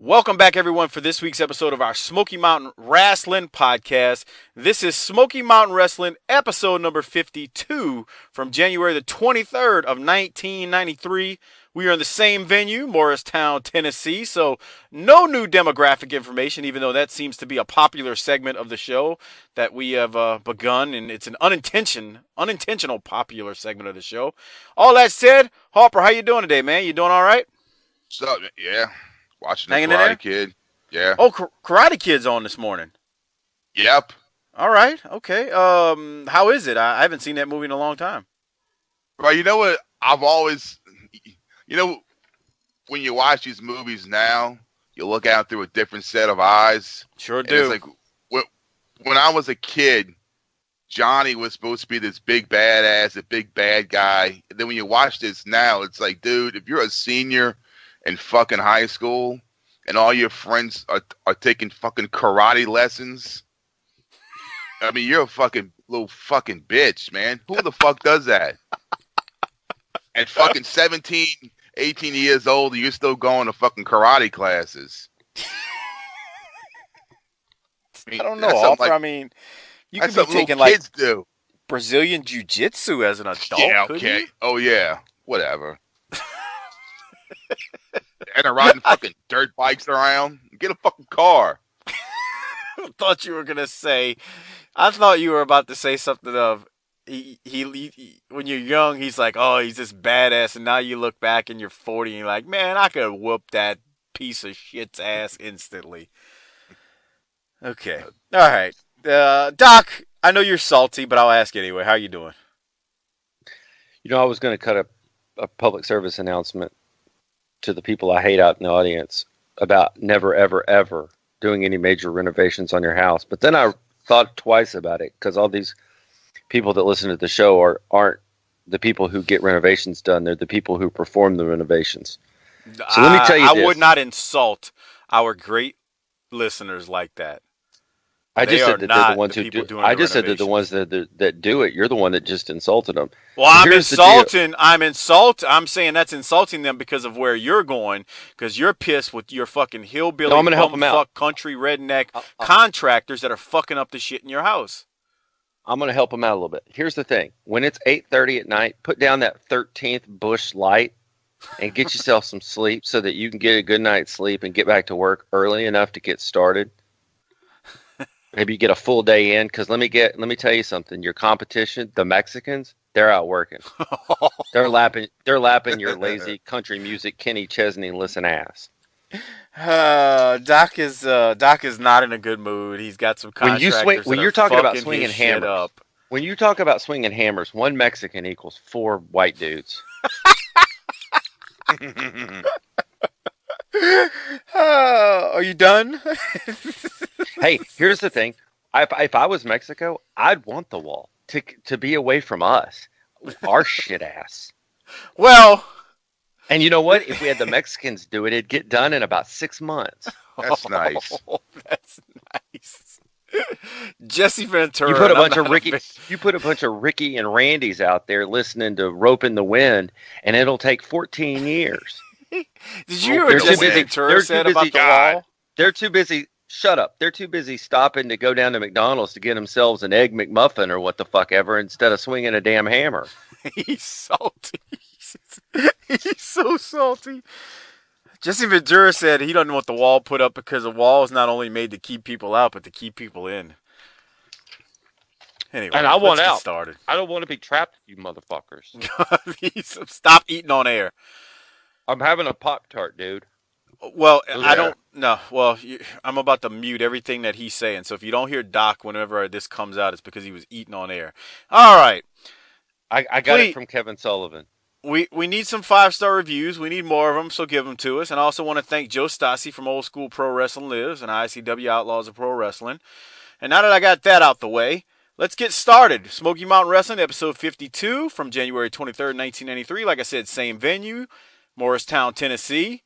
Welcome back, everyone, for this week's episode of our Smoky Mountain Wrestling Podcast. This is Smoky Mountain Wrestling, episode number 52 from January the 23rd of 1993. We are in the same venue, Morristown, Tennessee, so no new demographic information, even though that seems to be a popular segment of the show that we have begun, and it's an unintentional popular segment of the show. All that said, Harper, how you doing today, man? You doing all right? So, yeah. Watching the Hanging in Karate there? Kid. Yeah. Oh, Karate Kid's on this morning. Yep. All right. Okay. How is it? I haven't seen that movie in a long time. Well, you know what? I've always, when you watch these movies now, you look at them through a different set of eyes. Sure And do. it's like, when I was a kid, Johnny was supposed to be this big badass, a big bad guy. And then when you watch this now, it's like, dude, if you're a senior in fucking high school and all your friends are taking fucking karate lessons, I mean, you're a fucking little fucking bitch, man. Who the fuck does that? At fucking 17, 18 years old, you're still going to fucking karate classes. I don't know, Harper. I mean, you could be taking like kids do. Brazilian jiu-jitsu as an adult. Yeah, okay. Oh, yeah. Whatever. And they're riding fucking dirt bikes around. Get a fucking car. I thought you were about to say something of he when you're young, he's like, oh, he's this badass, and now you look back and you're 40 and you're like, man, I could whoop that piece of shit's ass instantly. Okay. All right. Doc, I know you're salty, but I'll ask anyway. How are you doing? I was going to cut a public service announcement to the people I hate out in the audience about never, ever, ever doing any major renovations on your house. But then I thought twice about it, because all these people that listen to the show aren't the people who get renovations done. They're the people who perform the renovations. So let me tell you I this. would not insult our great listeners like that. I just said that they're the ones who do. I just said that the ones renovations. that do it. You're the one that just insulted them. Well, I'm insulting. I'm saying that's insulting them because of where you're going. Because you're pissed with your fucking hillbilly, No, I'm gonna help them out. fuck country redneck contractors that are fucking up the shit in your house. I'm going to help them out a little bit. Here's the thing. When it's 8:30 at night, put down that 13th bush light and get yourself some sleep so that you can get a good night's sleep and get back to work early enough to get started. Maybe you get a full day in, because let me tell you something. Your competition, the Mexicans, they're out working. They're lapping your lazy country music Kenny Chesney listen ass. Doc is not in a good mood. He's got some contractors. When you're talking about swinging hammers, when you talk about swinging hammers, one Mexican equals 4 white dudes. Are you done? Hey, here's the thing. If I was Mexico, I'd want the wall to be away from us, our shit ass. Well, and you know what? If we had the Mexicans do it, it'd get done in about 6 months. That's nice. That's nice. Jesse Ventura. You put a bunch of Ricky and Randys out there listening to "Rope in the Wind," and it'll take 14 years. Did you hear what Jesse Ventura said about the wall? They're too busy. Shut up. They're too busy stopping to go down to McDonald's to get themselves an egg McMuffin or what the fuck ever, instead of swinging a damn hammer. He's salty. He's so salty. Jesse Ventura said he doesn't want the wall put up because the wall is not only made to keep people out, but to keep people in. Anyway, and I want out. Started. I don't want to be trapped, you motherfuckers. Stop eating on air. I'm having a Pop-Tart, dude. Well, I don't know. Well, I'm about to mute everything that he's saying. So if you don't hear Doc whenever this comes out, it's because he was eating on air. All right. I got it from Kevin Sullivan. We need some 5-star reviews. We need more of them, so give them to us. And I also want to thank Joe Stassi from Old School Pro Wrestling Lives and ICW Outlaws of Pro Wrestling. And now that I got that out the way, let's get started. Smoky Mountain Wrestling, episode 52 from January 23rd, 1993. Like I said, same venue, Morristown, Tennessee.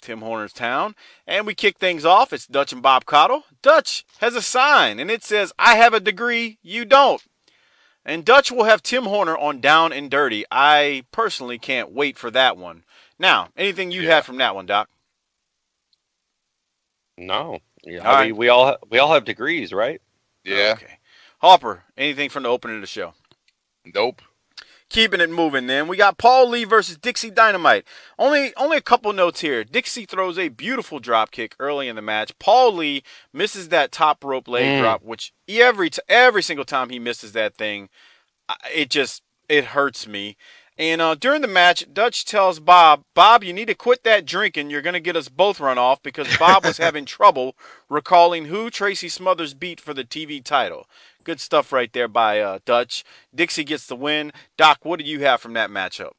Tim Horner's town. And we kick things off. It's Dutch and Bob Cottle. Dutch has a sign, and it says, I have a degree, you don't. And Dutch will have Tim Horner on Down and Dirty. I personally can't wait for that one. Now, anything you had from that one, Doc? No. Yeah, All I right. mean, we all have degrees, right? Yeah. Okay. Hopper, anything from the opening of the show? Nope. Keeping it moving, then. We got Paul Lee versus Dixie Dynamite. Only a couple notes here. Dixie throws a beautiful drop kick early in the match. Paul Lee misses that top rope leg drop, which every single time he misses that thing, it hurts me. And during the match, Dutch tells Bob, you need to quit that drinking. You're going to get us both run off, because Bob was having trouble recalling who Tracy Smothers beat for the TV title. Good stuff right there by Dutch. Dixie gets the win. Doc, what do you have from that matchup?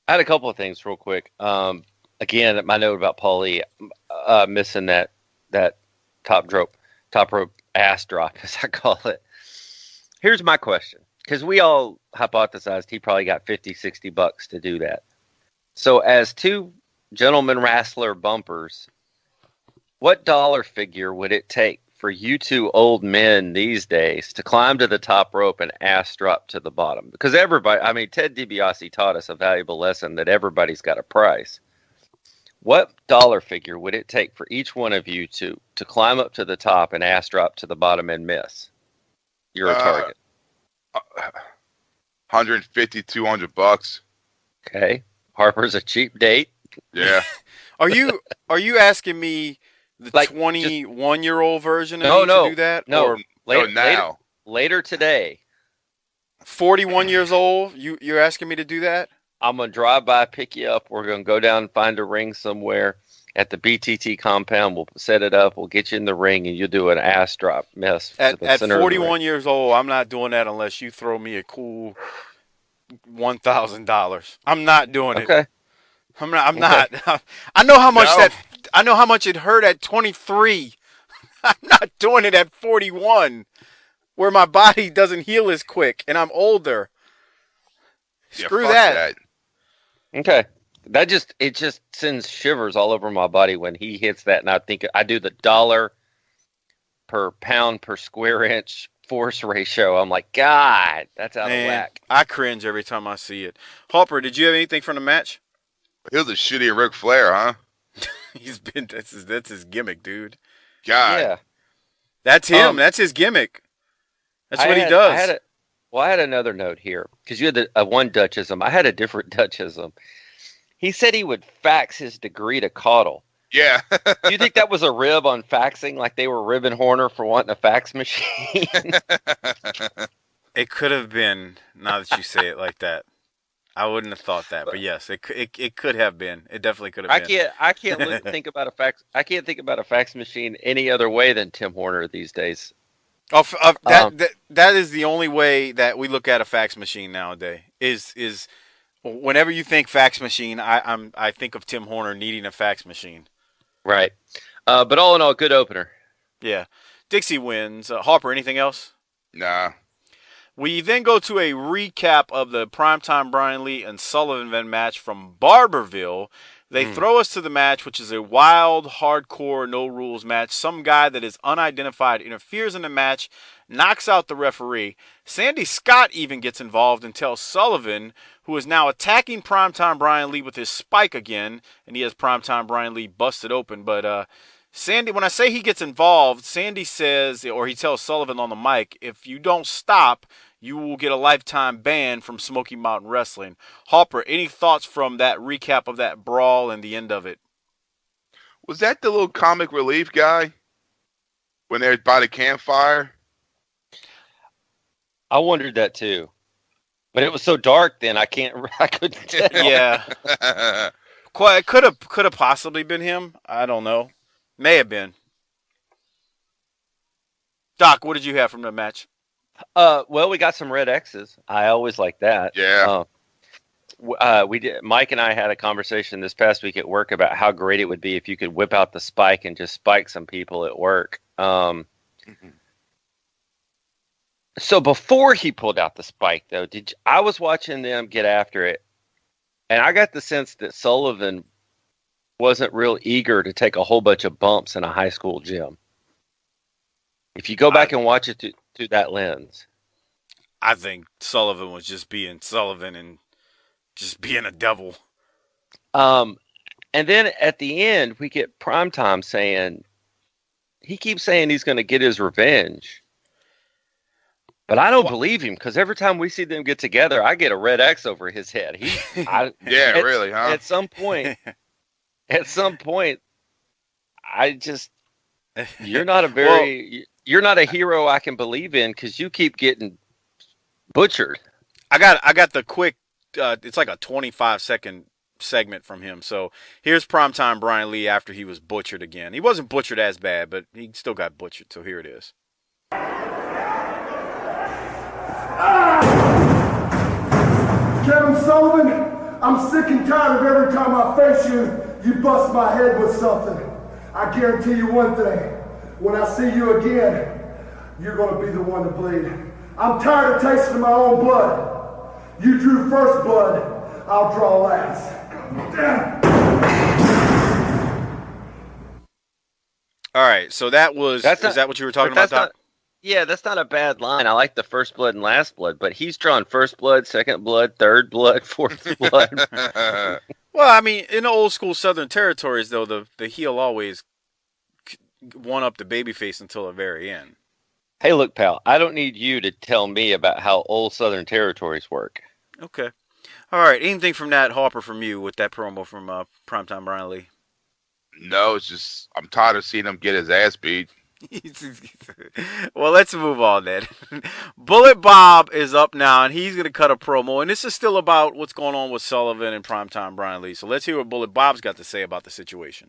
I had a couple of things real quick. Again, my note about Paulie missing that top rope ass drop, as I call it. Here's my question, because we all hypothesized he probably got $50-$60 to do that. So, as two gentleman wrestler bumpers, what dollar figure would it take for you two old men these days to climb to the top rope and ass drop to the bottom? Because everybody, I mean, Ted DiBiase taught us a valuable lesson that everybody's got a price. What dollar figure would it take for each one of you to climb up to the top and ass drop to the bottom and miss? You're a target. 150, $200. Okay. Harper's a cheap date. Yeah. Are you asking me the Like, 21-year-old version of me to do that? No, Or now. later today, 41 years old? You're asking me to do that? I'm going to drive by, pick you up. We're going to go down and find a ring somewhere at the BTT compound. We'll set it up. We'll get you in the ring, and you'll do an ass drop miss. At to the center of the 41 ring. years old, I'm not doing that unless you throw me a cool $1,000. I'm not doing it. Okay. I'm not. I know how much No. I know how much it hurt at 23. I'm not doing it at 41, where my body doesn't heal as quick and I'm older. Yeah, Screw fuck that. Okay. It just sends shivers all over my body when he hits that, and I do the dollar per pound per square inch force ratio. I'm like, God, that's out of whack. I cringe every time I see it. Hopper, did you have anything from the match? He was a shitty Ric Flair, huh? That's his gimmick, dude. God. Yeah. That's him. That's his gimmick. That's what he does. I had another note here, because you had one Dutchism. I had a different Dutchism. He said he would fax his degree to Caudle. Yeah. Do you think that was a rib on faxing, like they were ribbing Horner for wanting a fax machine? It could have been, now that you say it like that. I wouldn't have thought that, but yes, it could have been. It definitely could have been. I can't think about a fax. I can't think about a fax machine any other way than Tim Horner these days. That is the only way that we look at a fax machine nowadays. Is whenever you think fax machine, I think of Tim Horner needing a fax machine. Right. But all in all, good opener. Yeah. Dixie wins. Harper, anything else? Nah. We then go to a recap of the Primetime Brian Lee and Sullivan match from Barberville. They throw us to the match, which is a wild, hardcore, no-rules match. Some guy that is unidentified interferes in the match, knocks out the referee. Sandy Scott even gets involved and tells Sullivan, who is now attacking Primetime Brian Lee with his spike again, and he has Primetime Brian Lee busted open. But Sandy, when I say he gets involved, Sandy says, or he tells Sullivan on the mic, if you don't stop, you will get a lifetime ban from Smoky Mountain Wrestling. Hopper, any thoughts from that recap of that brawl and the end of it? Was that the little comic relief guy? When they're by the campfire? I wondered that too, but it was so dark then I couldn't tell. Yeah, it could have possibly been him. I don't know. May have been. Doc, what did you have from the match? Well, we got some red X's. I always like that. Yeah. We did. Mike and I had a conversation this past week at work about how great it would be if you could whip out the spike and just spike some people at work. So before he pulled out the spike, though, I was watching them get after it, and I got the sense that Sullivan wasn't real eager to take a whole bunch of bumps in a high school gym. If you go back and watch it through that lens. I think Sullivan was just being Sullivan and just being a devil. And then at the end, we get Primetime saying, he keeps saying he's going to get his revenge. But I don't believe him because every time we see them get together, I get a red X over his head. Really, huh? At some point, I just you're not a hero I can believe in because you keep getting butchered. I got the quick. It's like a 25-second segment from him. So here's primetime Brian Lee after he was butchered again. He wasn't butchered as bad, but he still got butchered. So here it is. Kevin Sullivan, I'm sick and tired of every time I face you, you bust my head with something. I guarantee you one thing. When I see you again, you're going to be the one to bleed. I'm tired of tasting my own blood. You drew first blood, I'll draw last. All right, so that was. Is that what you were talking about, Doc? Yeah, that's not a bad line. I like the first blood and last blood, but he's drawn first blood, second blood, third blood, fourth blood. Well, I mean, in the old school Southern territories, though, the heel always one up the babyface until the very end. Hey, look, pal, I don't need you to tell me about how old Southern territories work. Okay. All right, anything from that, Harper, from you with that promo from Primetime Brian Lee? No, it's just I'm tired of seeing him get his ass beat. Well, let's move on then. Bullet Bob is up now, and he's going to cut a promo. And this is still about what's going on with Sullivan and Primetime Brian Lee. So let's hear what Bullet Bob's got to say about the situation.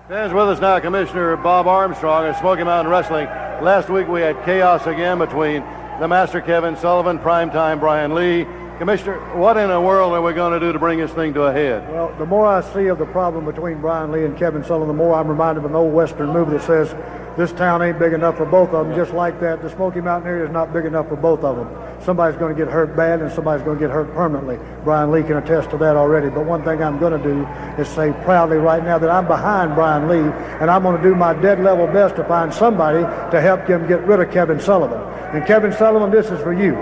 Fans with us now, Commissioner Bob Armstrong of Smoky Mountain Wrestling. Last week we had chaos again between the Master Kevin Sullivan, Primetime Brian Lee. Commissioner, what in the world are we going to do to bring this thing to a head? Well, the more I see of the problem between Brian Lee and Kevin Sullivan, the more I'm reminded of an old Western movie that says, this town ain't big enough for both of them. Just like that, the Smoky Mountain area is not big enough for both of them. Somebody's going to get hurt bad and somebody's going to get hurt permanently. Brian Lee can attest to that already. But one thing I'm going to do is say proudly right now that I'm behind Brian Lee, and I'm going to do my dead level best to find somebody to help him get rid of Kevin Sullivan. And Kevin Sullivan, this is for you.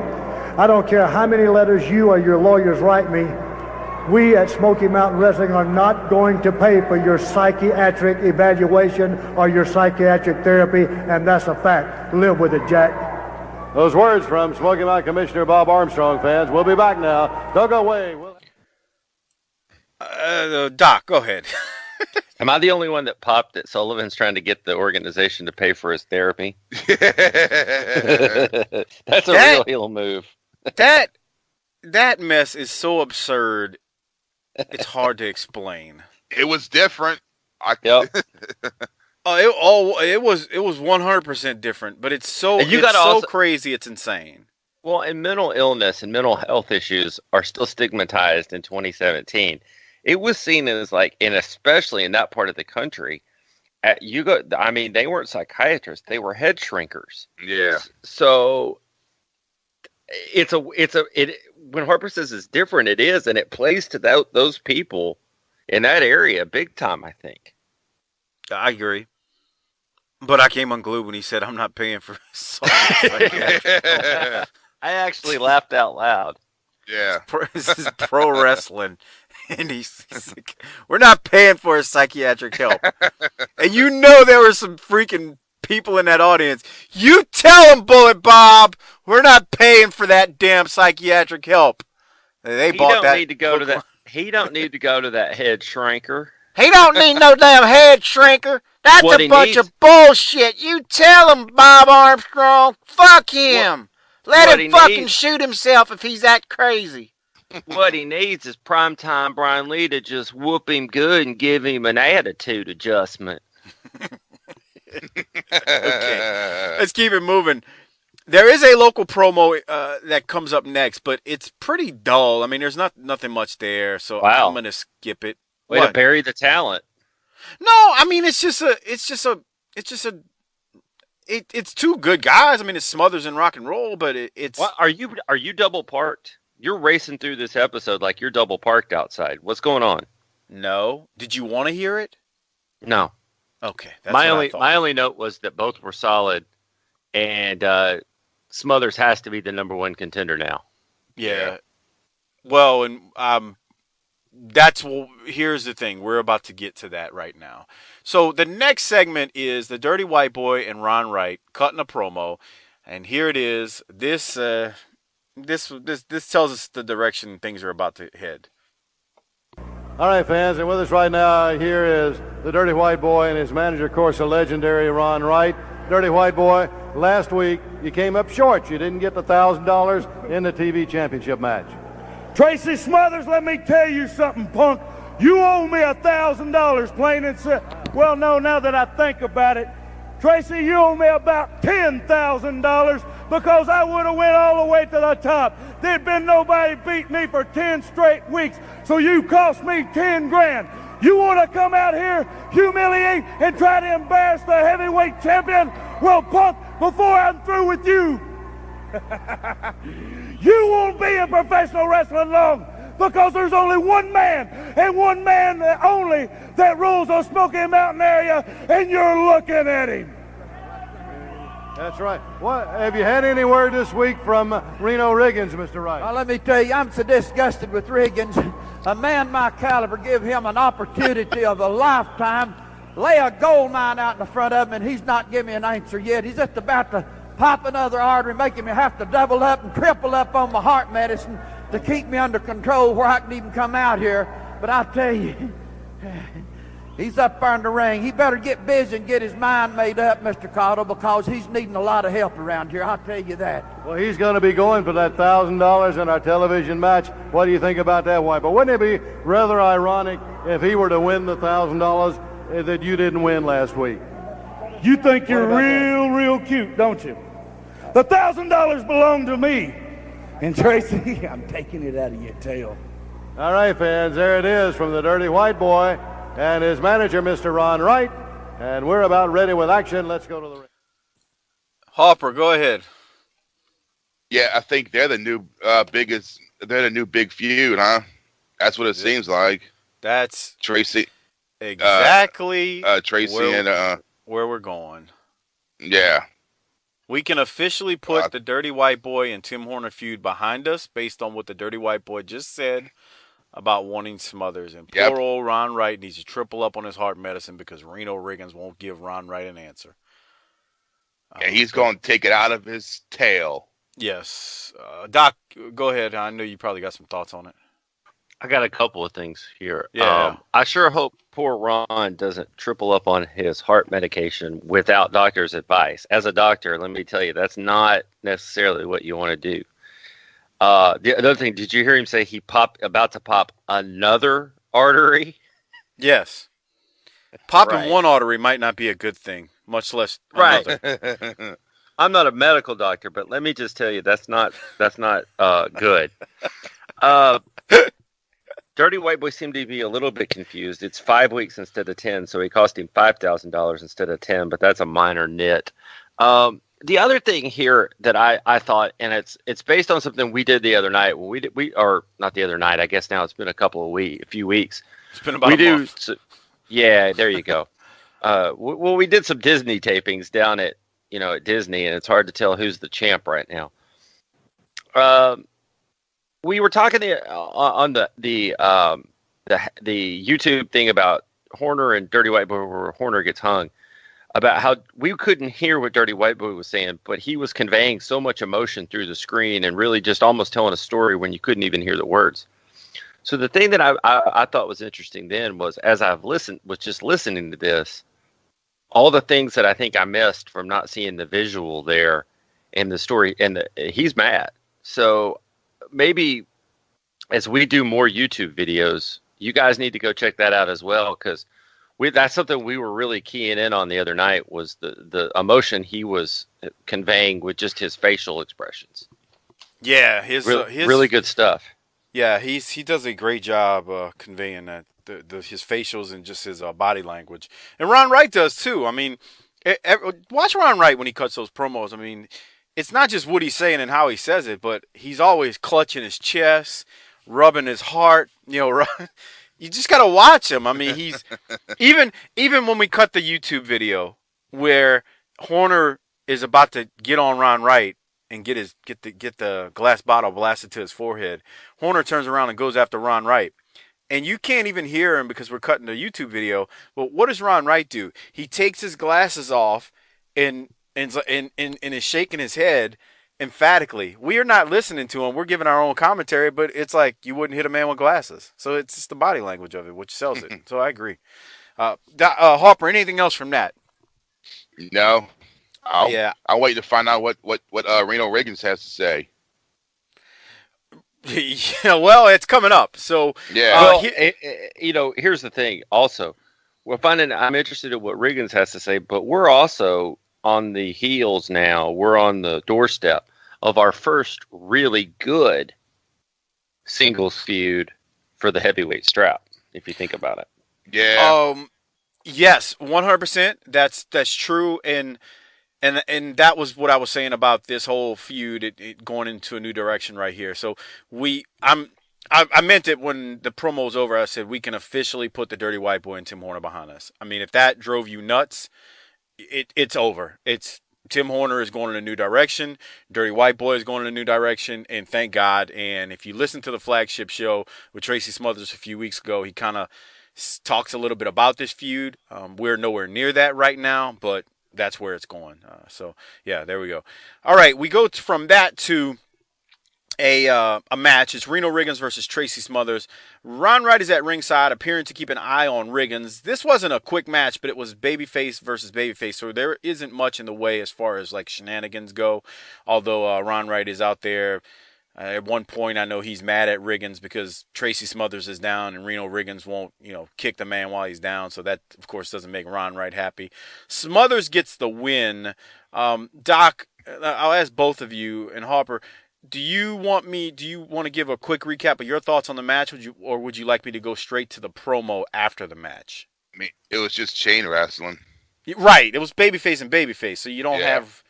I don't care how many letters you or your lawyers write me, we at Smoky Mountain Wrestling are not going to pay for your psychiatric evaluation or your psychiatric therapy, and that's a fact. Live with it, Jack. Those words from Smoky Mountain Commissioner Bob Armstrong, fans. We'll be back now. Don't go away. Doc, go ahead. Am I the only one that popped that Sullivan's trying to get the organization to pay for his therapy? That's a real heel move. That mess is so absurd. It's hard to explain. It was different. Yep. It was 100% different, but it's so crazy. It's insane. Well, and mental illness and mental health issues are still stigmatized in 2017. It was seen as and especially in that part of the country, they weren't psychiatrists; they were head shrinkers. Yeah. So when Harper says it's different, it is, and it plays to those people in that area big time, I think. I agree. But I came unglued when he said, I'm not paying for I actually laughed out loud. Yeah. This is pro wrestling. And he's like, we're not paying for his psychiatric help. And you know there were some freaking people in that audience. You tell him, Bullet Bob, we're not paying for that damn psychiatric help. They bought that. He don't need to go to that head shrinker. He don't need no damn head shrinker. That's a bunch of bullshit. You tell him, Bob Armstrong. Fuck him. Let him fucking shoot himself if he's that crazy. What he needs is Primetime Brian Lee to just whoop him good and give him an attitude adjustment. Okay. Let's keep it moving. There is a local promo that comes up next, but it's pretty dull. I mean, there's nothing much there, so I'm gonna skip it. Way to bury the talent. No, I mean it's two good guys. I mean, it's Smothers and Rock and Roll, but it's. What are you double parked? You're racing through this episode like you're double parked outside. What's going on? No. Did you want to hear it? No. Okay. That's my only note was that both were solid, and Smothers has to be the number one contender now. Yeah. Well, and here's the thing. We're about to get to that right now. So the next segment is the Dirty White Boy and Ron Wright cutting a promo, and here it is. This tells us the direction things are about to head. All right, fans, and with us right now here is the Dirty White Boy and his manager, of course, the legendary Ron Wright. Dirty White Boy, last week you came up short. You didn't get the $1,000 in the TV championship match. Tracy Smothers, let me tell you something, punk. You owe me $1,000, plain and simple. Well, no, now that I think about it, Tracy, you owe me about $10,000 because I would have went all the way to the top. There'd been nobody beat me for 10 straight weeks, so you cost me 10 grand. You want to come out here, humiliate, and try to embarrass the heavyweight champion? Well, punk, before I'm through with you, you won't be in professional wrestling long, because there's only one man, and one man only, that rules the Smoky Mountain area, and you're looking at him. That's right. What, have you had any word this week from Reno Riggins, Mr. Wright? Well, let me tell you, I'm so disgusted with Riggins. A man my caliber, give him an opportunity of a lifetime, lay a gold mine out in the front of him, and he's not giving me an answer yet. He's just about to pop another artery, making me have to double up and triple up on my heart medicine to keep me under control where I can even come out here. But I tell you, he's up there in the ring. He better get busy and get his mind made up, Mr. Cottle, because he's needing a lot of help around here. I'll tell you that. Well, he's going to be going for that $1,000 in our television match. What do you think about that, White? But wouldn't it be rather ironic if he were to win the $1,000 that you didn't win last week? You think you're real cute, don't you? The $1,000 belong to me. And Tracy, I'm taking it out of your tail. All right, fans, there it is from the Dirty White Boy and his manager, Mr. Ron Wright. And we're about ready with action. Let's go to the ring. Hopper, go ahead. Yeah, I think they're the new they're the new big feud, huh? That's what it seems like. That's Tracy. Exactly Tracy where we're going. Yeah. We can officially put the Dirty White Boy and Tim Horner feud behind us based on what the Dirty White Boy just said about wanting Smothers. And poor old Ron Wright needs to triple up on his heart medicine because Reno Riggins won't give Ron Wright an answer. Yeah, he's going to take it out of his tail. Yes. Doc, go ahead. I know you probably got some thoughts on it. I got a couple of things here. Yeah. I sure hope poor Ron doesn't triple up on his heart medication without doctor's advice. As a doctor, let me tell you, that's not necessarily what you want to do. The other thing, did you hear him say he about to pop another artery? Yes. Popping one artery might not be a good thing, much less another. Right. I'm not a medical doctor, but let me just tell you, that's not good. Dirty White Boy seemed to be a little bit confused. It's 5 weeks instead of 10, so it cost him $5,000 instead of 10, but that's a minor nit. The other thing here that I thought, and it's based on something we did the other night. When or not the other night, I guess now it's been a few weeks. It's been about a month. Yeah, there you go. Well, we did some Disney tapings down at Disney, and it's hard to tell who's the champ right now. We were talking on the YouTube thing about Horner and Dirty White Boy, where Horner gets hung, about how we couldn't hear what Dirty White Boy was saying, but he was conveying so much emotion through the screen and really just almost telling a story when you couldn't even hear the words. So the thing that I thought was interesting then was, as was just listening to this, all the things that I think I missed from not seeing the visual there and the story, and he's mad. So maybe as we do more YouTube videos, you guys need to go check that out as well, because that's something we were really keying in on the other night, was the emotion he was conveying with just his facial expressions. Yeah, his really good stuff. Yeah, he does a great job conveying that his facials and just his body language, and Ron Wright does too. I mean, watch Ron Wright when he cuts those promos. I mean, it's not just what he's saying and how he says it, but he's always clutching his chest, rubbing his heart. You just gotta watch him. I mean, he's even when we cut the YouTube video where Horner is about to get on Ron Wright and get the glass bottle blasted to his forehead, Horner turns around and goes after Ron Wright, and you can't even hear him because we're cutting the YouTube video. But what does Ron Wright do? He takes his glasses off and is shaking his head emphatically. We are not listening to him. We're giving our own commentary, but it's like you wouldn't hit a man with glasses. So it's just the body language of it, which sells it. So I agree. Harper, anything else from that? No. I'll wait to find out what Reno Riggins has to say. Yeah, well, it's coming up. So yeah, here's the thing. Also, I'm interested in what Riggins has to say, but we're also on the heels now. We're on the doorstep of our first really good singles feud for the heavyweight strap. If you think about it. Yeah. Yes, 100%. That's true, and that was what I was saying about this whole feud, it going into a new direction right here. So I meant it when the promo was over. I said we can officially put the Dirty White Boy and Tim Horner behind us. I mean, if that drove you nuts, it's over. It's Tim Horner is going in a new direction. Dirty White Boy is going in a new direction, and thank God. And if you listen to the flagship show with Tracy Smothers a few weeks ago, he kind of talks a little bit about this feud. We're nowhere near that right now, but that's where it's going. So yeah, there we go. All right, we go from that to a match. It's Reno Riggins versus Tracy Smothers. Ron Wright is at ringside, appearing to keep an eye on Riggins. This wasn't a quick match, but it was babyface versus babyface, so there isn't much in the way as far as like shenanigans go. Although Ron Wright is out there. At one point, I know he's mad at Riggins because Tracy Smothers is down and Reno Riggins won't, kick the man while he's down. So that, of course, doesn't make Ron Wright happy. Smothers gets the win. Doc, I'll ask both of you, and Harper, do you want to give a quick recap of your thoughts on the match, or would you like me to go straight to the promo after the match? I mean, it was just chain wrestling. Right. It was babyface and babyface, so you don't have...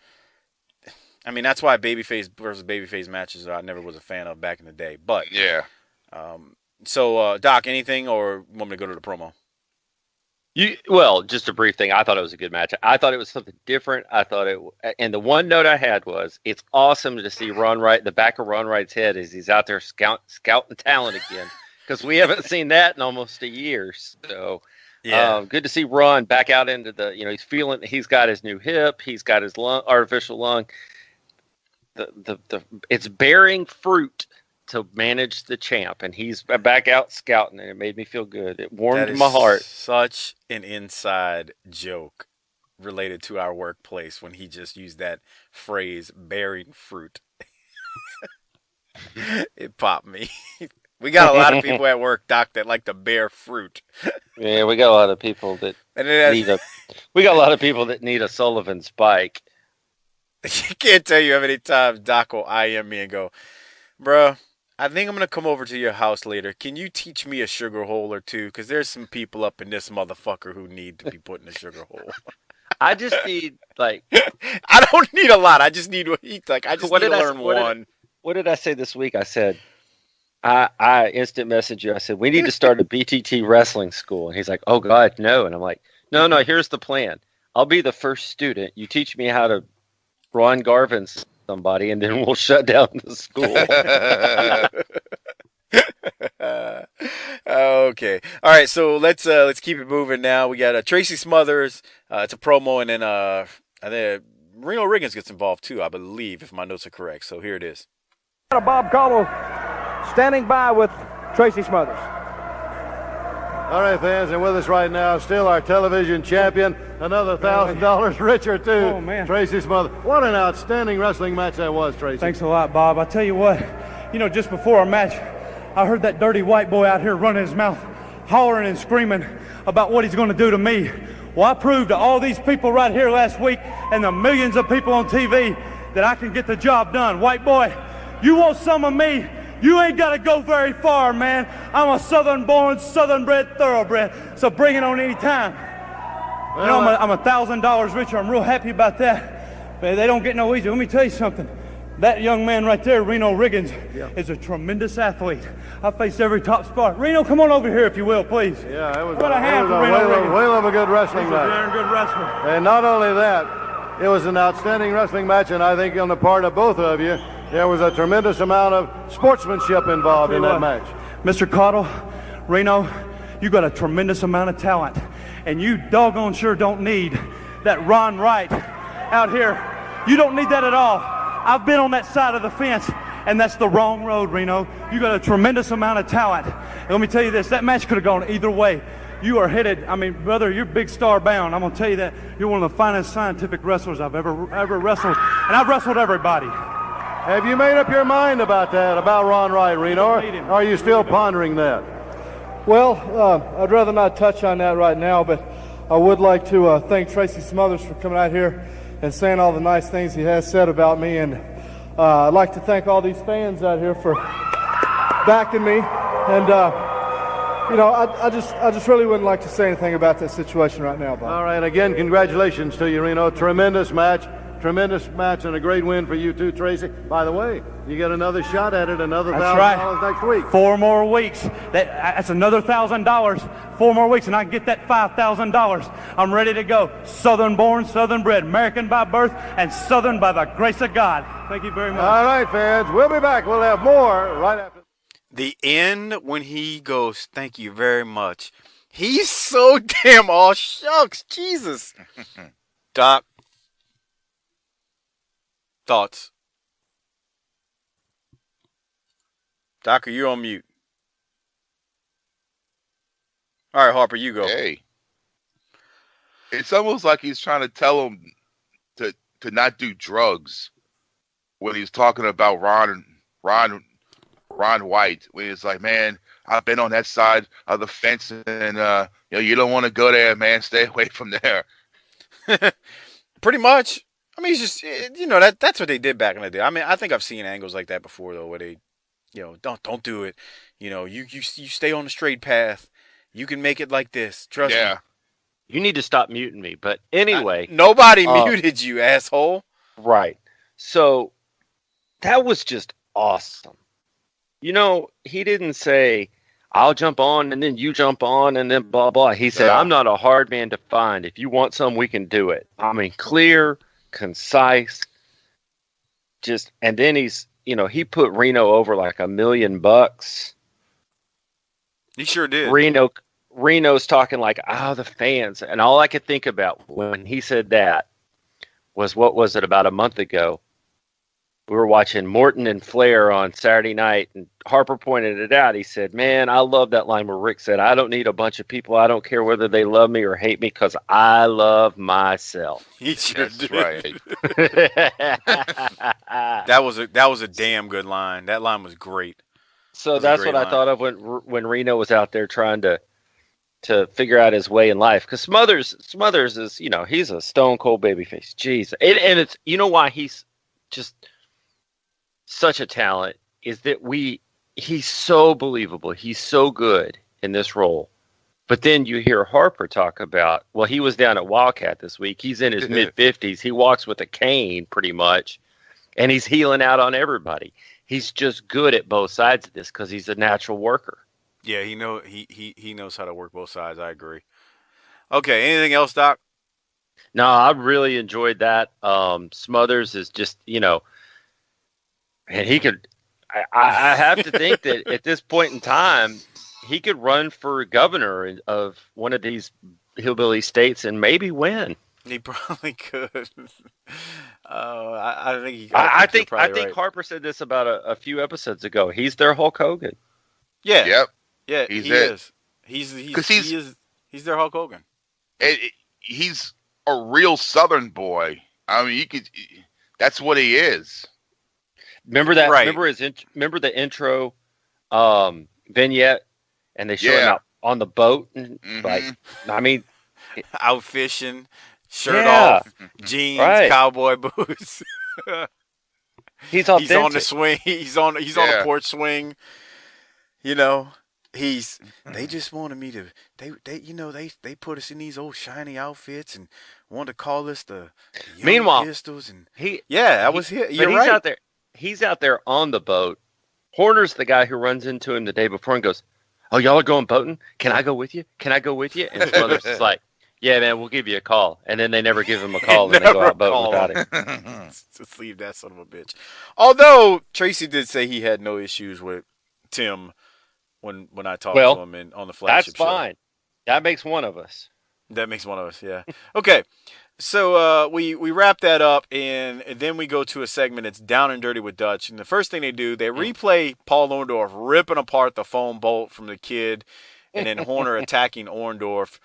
I mean, that's why babyface versus babyface matches I never was a fan of back in the day. But yeah. So, Doc, anything, or want me to go to the promo? Just a brief thing. I thought it was a good match. I thought it was something different. And the one note I had was, it's awesome to see the back of Ron Wright's head as he's out there scouting talent again, because we haven't seen that in almost a year. So. Yeah. Good to see Ron back out into he's got his new hip, he's got his artificial lung. It's bearing fruit to manage the champ, and he's back out scouting, and it made me feel good. It warmed my heart. Such an inside joke related to our workplace when he just used that phrase, bearing fruit. It popped me. We got a lot of people at work, Doc, that like to bear fruit. Yeah, we got a lot of people that need a Sullivan spike. I can't tell you how many times Doc will IM me and go, bro, I think I'm going to come over to your house later. Can you teach me a sugar hole or two? Because there's some people up in this motherfucker who need to be put in a sugar hole. I just need, I don't need a lot. I just need need to learn one. What did I say this week? I said, I instant message you. I said, we need to start a BTT wrestling school. And he's like, oh, God, no. And I'm like, no, here's the plan. I'll be the first student. You teach me how to Ron Garvin somebody, and then we'll shut down the school. Okay. All right, so let's keep it moving now. We got Tracy Smothers. It's a promo, and then Reno Riggins gets involved too, I believe, if my notes are correct. So here it is. Bob Caudle standing by with Tracy Smothers. All right, fans, and with us right now, still our television champion, another $1,000 richer too. Oh, man. Tracy Smothers. What an outstanding wrestling match that was, Tracy. Thanks a lot, Bob. I tell you what, just before our match, I heard that dirty white boy out here running his mouth, hollering and screaming about what he's going to do to me. Well, I proved to all these people right here last week and the millions of people on TV that I can get the job done. White boy, you want some of me? You ain't got to go very far, man. I'm a southern-born, southern-bred thoroughbred, so bring it on any time. Well, I'm $1,000 richer. I'm real happy about that. But they don't get no easier. Let me tell you something. That young man right there, Reno Riggins, is a tremendous athlete. I faced every top spot. Reno, come on over here if you will, please. Yeah, it was a whale of a good wrestling match. He's a darn good wrestler. And not only that, it was an outstanding wrestling match, and I think on the part of both of you, there was a tremendous amount of sportsmanship involved in that match. Mr. Caudle, Reno, you got a tremendous amount of talent, and you doggone sure don't need that Ron Wright out here. You don't need that at all. I've been on that side of the fence, and that's the wrong road, Reno. You got a tremendous amount of talent. And let me tell you this, that match could have gone either way. You are headed, I mean, brother, you're big star bound. I'm going to tell you that. You're one of the finest scientific wrestlers I've ever wrestled, and I've wrestled everybody. Have you made up your mind about that, about Ron Wright, Reno? Or are you still pondering that? Well, I'd rather not touch on that right now, but I would like to thank Tracy Smothers for coming out here and saying all the nice things he has said about me, and I'd like to thank all these fans out here for backing me, and you know, I just really wouldn't like to say anything about that situation right now, Bob. All right, again, congratulations to you, Reno. Tremendous match, and a great win for you too, Tracy. By the way, you get another shot at it, another $1,000 next week. 4 more weeks. That's another $1,000. 4 more weeks, and I can get that $5,000. I'm ready to go. Southern born, Southern bred, American by birth, and Southern by the grace of God. Thank you very much. All right, fans, we'll be back. We'll have more right after. The end when he goes, thank you very much. He's so damn all shucks. Jesus. Doc. Thoughts? Doc, are you on mute? All right, Harper, you go. Hey. It's almost like he's trying to tell him to not do drugs when he's talking about Ron White. When he's like, man, I've been on that side of the fence, and you don't want to go there, man. Stay away from there. Pretty much. I mean, it's just, that's what they did back in the day. I mean, I think I've seen angles like that before, though, where they, don't do it. You stay on the straight path. You can make it like this. Trust me. You need to stop muting me. But anyway. Nobody muted you, asshole. Right. So that was just awesome. He didn't say, I'll jump on and then you jump on and then blah, blah. He said, I'm not a hard man to find. If you want some, we can do it. I mean, clear, concise, and then he put Reno over like $1 million. He sure did. Reno's talking like, the fans. And all I could think about when he said that was, what was it, about a month ago? We were watching Morton and Flair on Saturday night, and Harper pointed it out. He said, man, I love that line where Rick said, I don't need a bunch of people. I don't care whether they love me or hate me because I love myself. He sure did. Right. That was a damn good line. That line was great. So that's what I thought of when Reno was out there trying to figure out his way in life. Because Smothers is, he's a stone cold babyface. Jeez. And it's, why he's just such a talent is that he's so believable. He's so good in this role. But then you hear Harper talk about, well, he was down at Wildcat this week. He's in his mid-50s. He walks with a cane pretty much, and he's healing out on everybody. He's just good at both sides of this because he's a natural worker. Yeah, he knows how to work both sides. I agree. Okay, anything else, Doc? No, I really enjoyed that. Smothers is just, and he could, I have to think that at this point in time, he could run for governor of one of these hillbilly states and maybe win. He probably could. I think I think right. Harper said this about a few episodes ago. He's their Hulk Hogan. Yeah. Yep. Yeah, he is. He's their Hulk Hogan. He's a real Southern boy. I mean, that's what he is. Remember that? Right. Remember the intro vignette, and they show him out on the boat, and out fishing, shirt off, jeans, cowboy boots. He's authentic. He's on the swing. He's on the porch swing. They just wanted me to. They put us in these old shiny outfits and wanted to call us the Young Meanwhile, Pistols. And that was here. You're right. He's out there on the boat. Horner's the guy who runs into him the day before and goes, "Oh, y'all are going boating? Can I go with you? Can I go with you?" And his brother's just like, "Yeah, man, we'll give you a call." And then they never give him a call, and they go out boating without him. Just leave that son of a bitch. Although Tracy did say he had no issues with Tim when I talk to him on the flagship show. That's fine. That makes one of us. That makes one of us, yeah. Okay, so we wrap that up, and then we go to a segment that's Down and Dirty with Dutch. And the first thing they do, they replay Paul Orndorff ripping apart the foam bolt from the kid, and then Horner attacking Orndorff,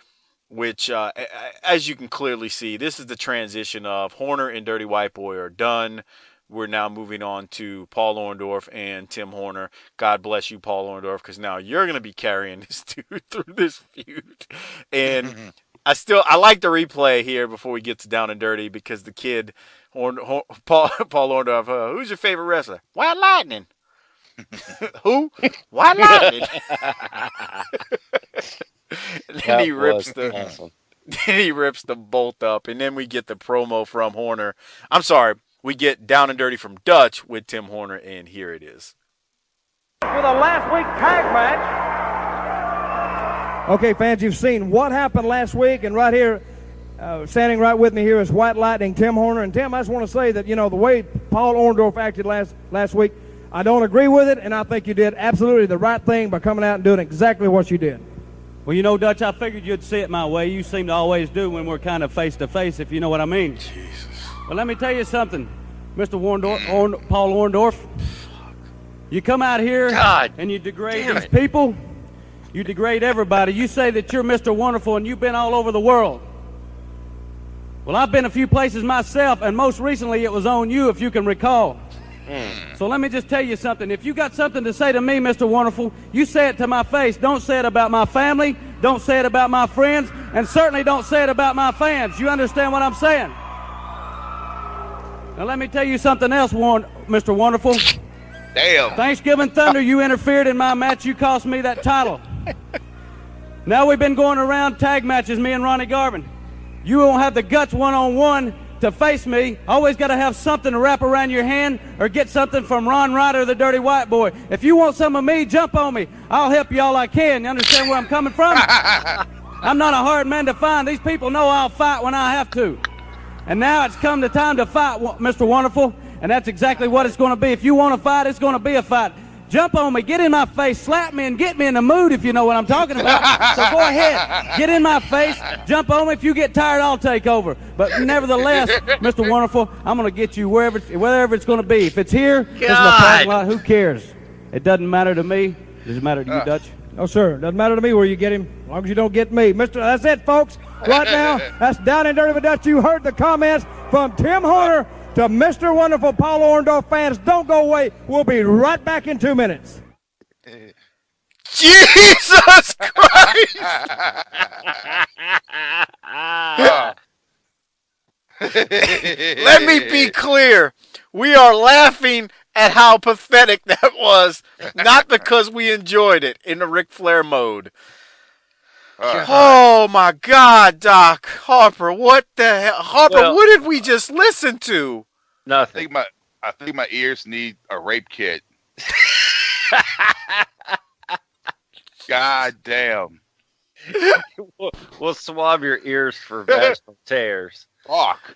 which, as you can clearly see, this is the transition of Horner and Dirty White Boy are done. We're now moving on to Paul Orndorff and Tim Horner. God bless you, Paul Orndorff, because now you're going to be carrying this dude through this feud. And I like the replay here before we get to Down and Dirty, because the kid, Paul Orndorff, who's your favorite wrestler? White Lightning. Who? White Lightning. Then he rips the bolt up, and then we get the promo from Horner. I'm sorry. We get Down and Dirty from Dutch with Tim Horner, and here it is. For the last week tag match. Okay, fans, you've seen what happened last week, and right here, standing right with me here is White Lightning, Tim Horner. And Tim, I just want to say that, the way Paul Orndorff acted last week, I don't agree with it, and I think you did absolutely the right thing by coming out and doing exactly what you did. Well, Dutch, I figured you'd see it my way. You seem to always do when we're kind of face-to-face, if you know what I mean. Jesus. Well, let me tell you something, Mr. Paul Orndorff. You come out here and you degrade these people. You degrade everybody. You say that you're Mr. Wonderful and you've been all over the world. Well, I've been a few places myself, and most recently it was on you, if you can recall. So let me just tell you something. If you got something to say to me, Mr. Wonderful, you say it to my face. Don't say it about my family. Don't say it about my friends. And certainly don't say it about my fans. You understand what I'm saying? Now let me tell you something else, Mr. Wonderful. Damn. Thanksgiving Thunder, you interfered in my match. You cost me that title. Now we've been going around tag matches, me and Ronnie Garvin. You won't have the guts one-on-one to face me. Always got to have something to wrap around your hand or get something from Ron Ryder, the Dirty White Boy. If you want some of me, jump on me. I'll help you all I can. You understand where I'm coming from? I'm not a hard man to find. These people know I'll fight when I have to. And now it's come the time to fight, Mr. Wonderful, and that's exactly what it's going to be. If you want to fight, it's going to be a fight. Jump on me, get in my face, slap me, and get me in the mood, if you know what I'm talking about. So go ahead, get in my face, jump on me. If you get tired, I'll take over. But nevertheless, Mr. Wonderful, I'm going to get you wherever it's going to be. If it's here, it's in the parking lot, who cares? It doesn't matter to me. Does it matter to you, Dutch? No, sir. Doesn't matter to me where you get him, as long as you don't get me. That's it, folks. Right now, that's Down and Dirty with Dutch. You heard the comments from Tim Horner to Mr. Wonderful Paul Orndorff. Fans, don't go away. We'll be right back in 2 minutes. Jesus Christ! Let me be clear. We are laughing at how pathetic that was, not because we enjoyed it in the Ric Flair mode. Oh my God, Doc Harper! What the hell, Harper? What did we just listen to? Nothing. I think my ears need a rape kit. God damn! We'll swab your ears for vaginal tears. Fuck.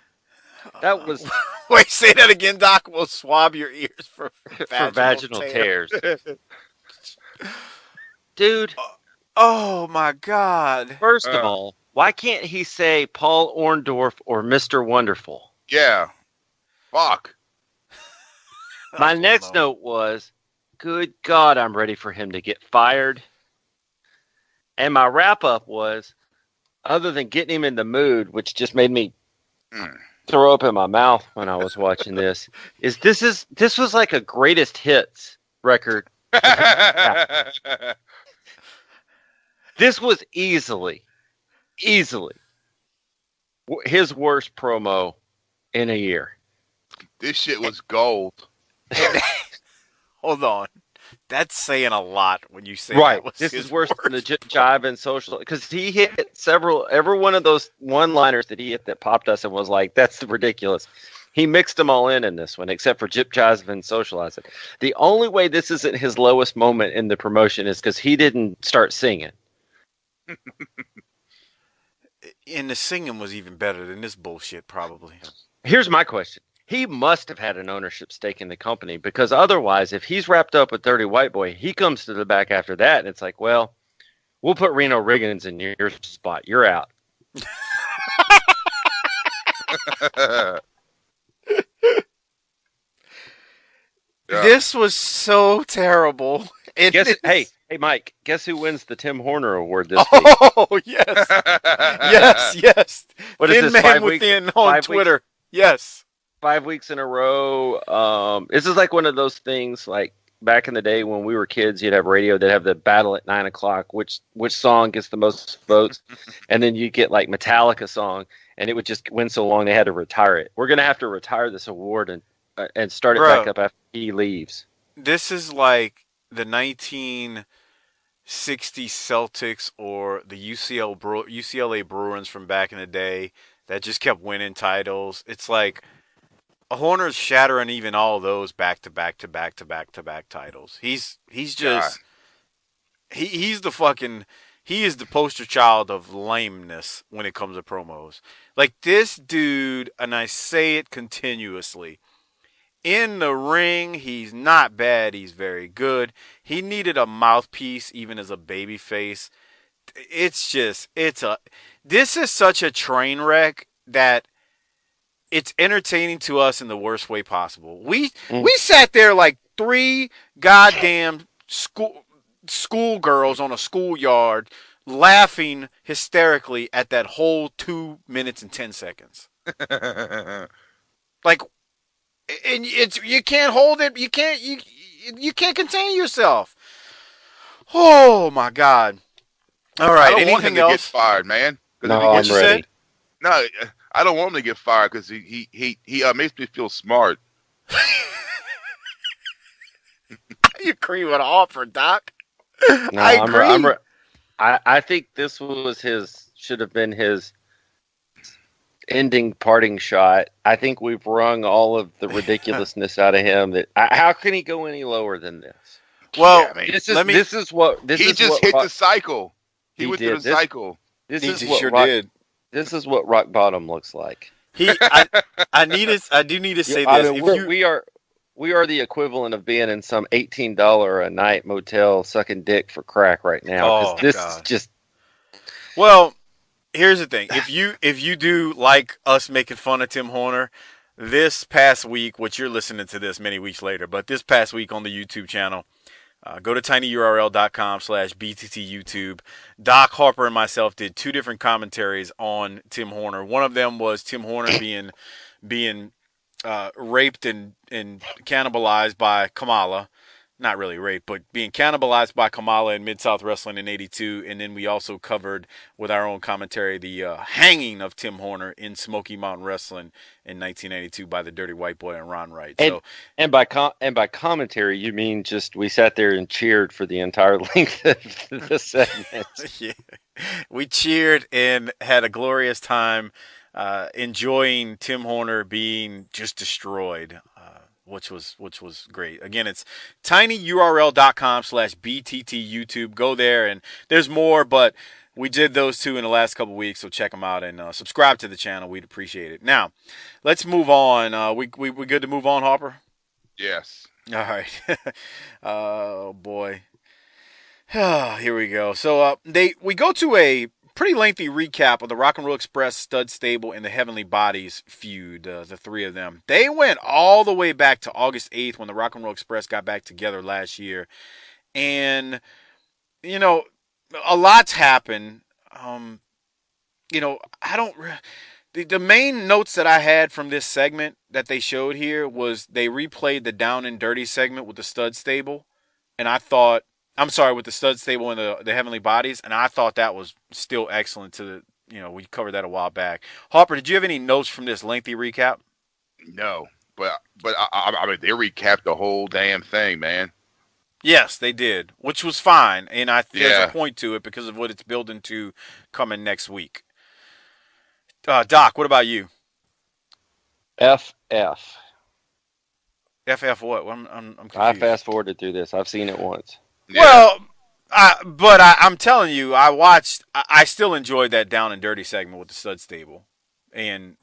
That was. Wait, say that again, Doc. We'll swab your ears for vaginal tears. Dude. Oh my God! First of all, why can't he say Paul Orndorff or Mr. Wonderful? Yeah. Fuck. My next note was, good God, I'm ready for him to get fired. And my wrap up was, other than getting him in the mood, which just made me throw up in my mouth when I was watching this was like a greatest hits record. This was easily his worst promo in a year. This shit was gold. Hold on. That's saying a lot when you say right. That was this is worse than the jive and social, because he hit every one of those one-liners that he hit that popped us and was like, that's ridiculous. He mixed them all in this one, except for Jip Jive and Socialize It. The only way this isn't his lowest moment in the promotion is because he didn't start singing. And the singing was even better than this bullshit, probably. Here's my question. he must have had an ownership stake in the company, because otherwise, if he's wrapped up with Dirty White Boy, he comes to the back after that, and it's like, well, we'll put Reno Riggins in your spot. You're out. This was so terrible. Hey, Mike, guess who wins the Tim Horner Award this week? Oh, yes. Yes. What is Thin this, Man 5 weeks? Within on 5 Twitter. Weeks? Yes. 5 weeks in a row. This is like one of those things like back in the day when we were kids, you'd have radio, they'd have the battle at 9 o'clock, which song gets the most votes. And then you get like Metallica song, and it would just win so long they had to retire it. We're going to have to retire this award and start it back up after he leaves. This is like the 1960 Celtics or the UCLA Bruins from back in the day that just kept winning titles. It's like Horner's shattering even all those back to back titles. He's just he is the poster child of lameness when it comes to promos. Like this dude, and I say it continuously, in the ring, he's not bad. He's very good. He needed a mouthpiece even as a babyface. This is such a train wreck that it's entertaining to us in the worst way possible. We sat there like three goddamn schoolgirls on a schoolyard laughing hysterically at that whole 2 minutes and 10 seconds. Like, and you can't hold it. You can't contain yourself. Oh my God! All right. I don't want him to else? get fired, man. No, I'm ready. No, I don't want him to get fired because he makes me feel smart. I agree with Hopper, Doc. No, I agree. I think this should have been his ending parting shot. I think we've wrung all of the ridiculousness out of him. How can he go any lower than this? Well, yeah, this is what he just hit the cycle. He went through the cycle. This He is sure what did. This is what rock bottom looks like. I do need to say I this. mean, we are the equivalent of being in some $18 a night motel sucking dick for crack right now. Because is just. Well, here's the thing. If you do like us making fun of Tim Horner, this past week, which you're listening to this many weeks later, but this past week on the YouTube channel, go to tinyurl.com/bttyoutube. Doc, Harper, and myself did 2 different commentaries on Tim Horner. One of them was Tim Horner being raped and cannibalized by Kamala. Not really raped, but being cannibalized by Kamala in Mid-South Wrestling in '82. And then we also covered with our own commentary the hanging of Tim Horner in Smoky Mountain Wrestling in 1982 by the Dirty White Boy and Ron Wright. And by commentary, you mean just we sat there and cheered for the entire length of the segment. Yeah. We cheered and had a glorious time enjoying Tim Horner being just destroyed. Which was great. Again, it's tinyurl.com/bttyoutube. Go there, and there's more, but we did those 2 in the last couple weeks, so check them out and subscribe to the channel. We'd appreciate it. Now, let's move on. We good to move on, Harper? Yes. All right. Oh boy. Here we go. So we go to a pretty lengthy recap of the Rock and Roll Express, Stud Stable, and the Heavenly Bodies feud, the 3 of them. They went all the way back to August 8th when the Rock and Roll Express got back together last year. And, a lot's happened. The main notes that I had from this segment that they showed here was they replayed the Down and Dirty segment with the Stud Stable. And I thought, with the Stud Stable and the Heavenly Bodies, and I thought that was still excellent. We covered that a while back. Harper, did you have any notes from this lengthy recap? No, but I mean, they recapped the whole damn thing, man. Yes, they did, which was fine, and there's a point to it because of what it's building to coming next week. Doc, what about you? FF. FF what? I'm confused. I fast forwarded through this. I've seen it once. Yeah. Well, I'm telling you, I still enjoyed that Down and Dirty segment with the Stud Stable, and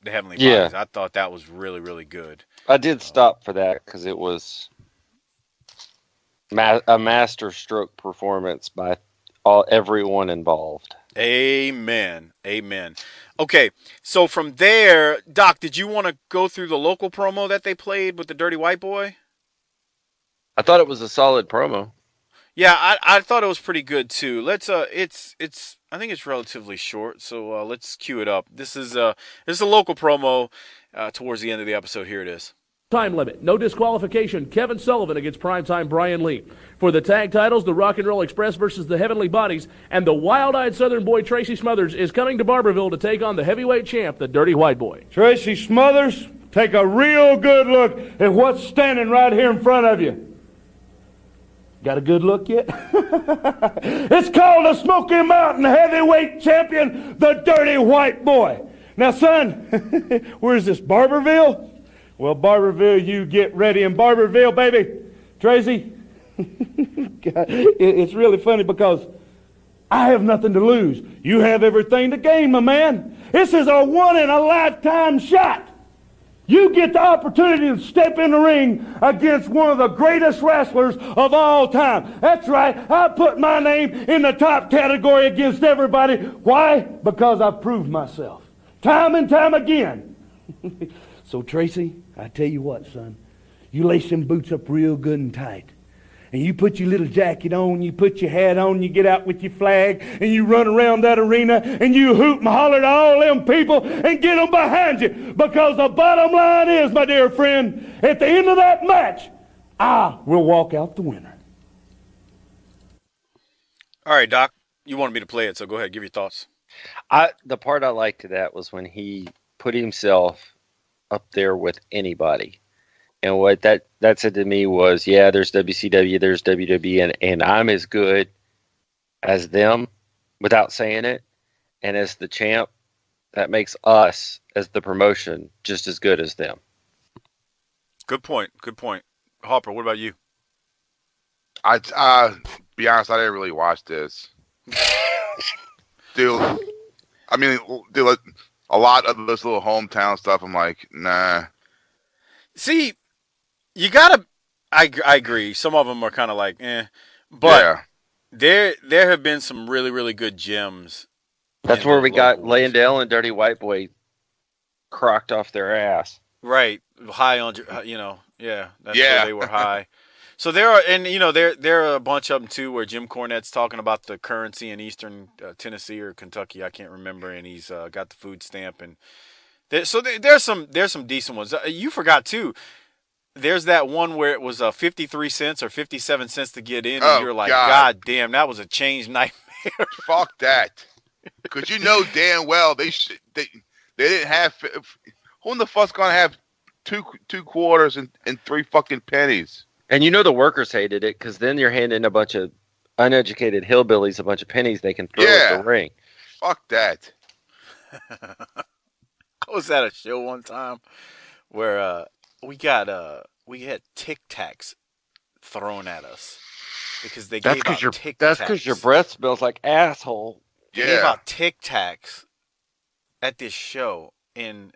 the Heavenly Yeah. Bodies. I thought that was really, really good. I did stop for that because it was a master stroke performance by everyone involved. Amen. Amen. Okay, so from there, Doc, did you want to go through the local promo that they played with the Dirty White Boy? I thought it was a solid promo. Yeah, I thought it was pretty good too. Let's it's I think it's relatively short, so let's cue it up. This is a local promo towards the end of the episode. Here it is. Time limit, no disqualification. Kevin Sullivan against primetime Brian Lee. For the tag titles, the Rock and Roll Express versus the Heavenly Bodies, and the wild-eyed Southern boy Tracy Smothers is coming to Barberville to take on the heavyweight champ, the Dirty White Boy. Tracy Smothers, take a real good look at what's standing right here in front of you. Got a good look yet? It's called the Smoky Mountain Heavyweight Champion, the Dirty White Boy. Now, son, where's this, Barberville? Well, Barberville, you get ready in Barberville, baby. Tracy, it's really funny because I have nothing to lose. You have everything to gain, my man. This is a one-in-a-lifetime shot. You get the opportunity to step in the ring against one of the greatest wrestlers of all time. That's right. I put my name in the top category against everybody. Why? Because I proved myself time and time again. So, Tracy, I tell you what, son. You lace them boots up real good and tight. And you put your little jacket on, you put your hat on, you get out with your flag, and you run around that arena, and you hoot and holler to all them people and get them behind you. Because the bottom line is, my dear friend, at the end of that match, I will walk out the winner. All right, Doc, you wanted me to play it, so go ahead, give your thoughts. The part I liked to that was when he put himself up there with anybody. And what that said to me was, yeah, there's WCW, there's WWE, and I'm as good as them without saying it. And as the champ, that makes us, as the promotion, just as good as them. Good point. Good point. Hopper, what about you? Be honest, I didn't really watch this. Dude, a lot of this little hometown stuff, I'm like, nah. See, you gotta. I agree. Some of them are kind of like, but there have been some really, really good gems. That's where we got Landell and Dirty White Boy crocked off their ass. Right, high on, that's where they were high. So there are, and there are a bunch of them too, where Jim Cornette's talking about the currency in Eastern Tennessee or Kentucky, I can't remember, and he's got the food stamp, and there's some decent ones. You forgot too. There's that one where it was 53 cents or 57 cents to get in, and you're like, God damn, that was a change nightmare. Fuck that. Because you know damn well they didn't have. Who in the fuck's gonna have two quarters and 3 fucking pennies? And you know the workers hated it because then you're handing a bunch of uneducated hillbillies a bunch of pennies they can throw at the ring. Fuck that. I was at a show one time where we had Tic Tacs thrown at us because they gave out Tic Tacs. That's because your breath smells like asshole. They gave out Tic Tacs at this show, and